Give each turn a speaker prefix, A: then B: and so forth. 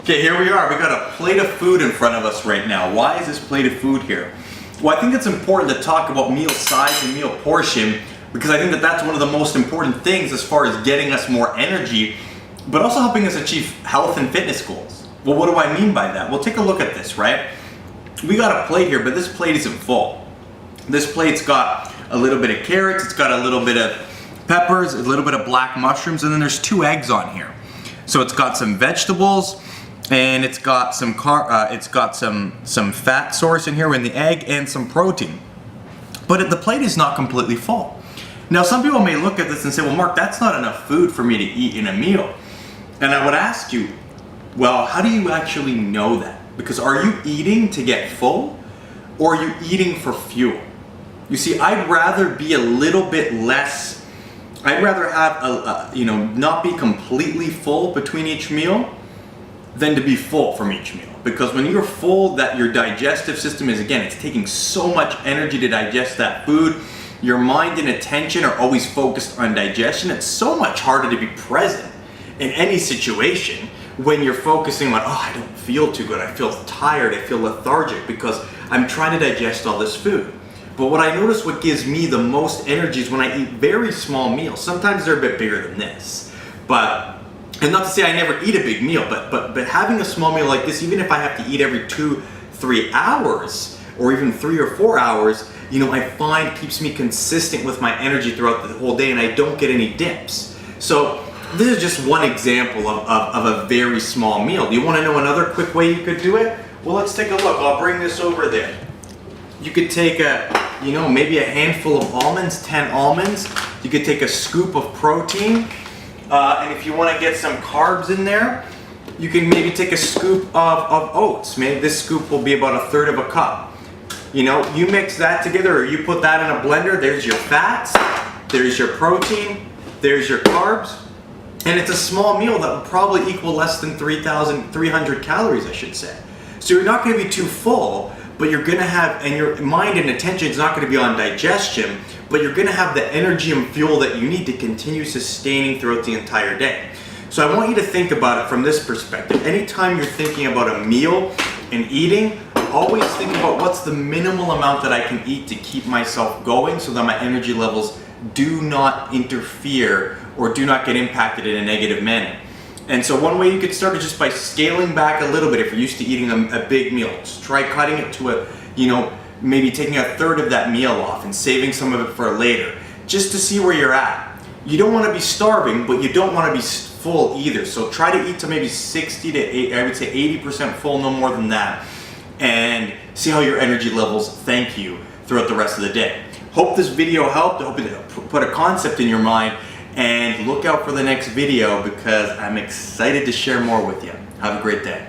A: Okay, here we are. We got a plate of food in front of us right now. Why is this plate of food here? Well, I think it's important to talk about meal size and meal portion because I think that that's one of the most important things as far as getting us more energy, but also helping us achieve health and fitness goals. Well, what do I mean by that? Well, take a look at this, right? We got a plate here, but this plate isn't full. This plate's got a little bit of carrots, it's got a little bit of peppers, a little bit of black mushrooms, and then there's 2 eggs on here. So it's got some vegetables, and it's got some some fat source in here in the egg and some protein. But the plate is not completely full. Now some people may look at this and say, well, Mark, that's not enough food for me to eat in a meal. And I would ask you, well, how do you actually know that? Because are you eating to get full or are you eating for fuel? You see, I'd rather be a little bit less, I'd rather have not be completely full between each meal than to be full from each meal. Because when you're full, that your digestive system is, again, it's taking so much energy to digest that food. Your mind and attention are always focused on digestion. It's so much harder to be present in any situation when you're focusing on, oh, I don't feel too good, I feel tired, I feel lethargic because I'm trying to digest all this food. But what I notice what gives me the most energy is when I eat very small meals. Sometimes they're a bit bigger than this, and not to say I never eat a big meal, but having a small meal like this, even if I have to eat every 2-3 hours, or even 3 or 4 hours, I find keeps me consistent with my energy throughout the whole day and I don't get any dips. So this is just one example of a very small meal. Do you want to know another quick way you could do it? Well, let's take a look. I'll bring this over there. You could take maybe a handful of almonds, 10 almonds. You could take a scoop of protein. And if you want to get some carbs in there, you can maybe take a scoop of oats. Maybe this scoop will be about 1/3 of a cup. You mix that together or you put that in a blender, there's your fats, there's your protein, there's your carbs, and it's a small meal that will probably equal less than 3,300 calories, I should say. So you're not going to be too full, but you're going to have, and your mind and attention is not going to be on digestion, but you're going to have the energy and fuel that you need to continue sustaining throughout the entire day. So I want you to think about it from this perspective. Anytime you're thinking about a meal and eating, always think about what's the minimal amount that I can eat to keep myself going so that my energy levels do not interfere or do not get impacted in a negative manner. And so one way you could start is just by scaling back a little bit. If you're used to eating a big meal, just try cutting it to maybe taking 1/3 of that meal off and saving some of it for later, just to see where you're at. You don't want to be starving, but you don't want to be full either. So try to eat to maybe 60 to 80% full, no more than that, and see how your energy levels thank you throughout the rest of the day. Hope this video helped. I hope it put a concept in your mind, and look out for the next video because I'm excited to share more with you. Have a great day.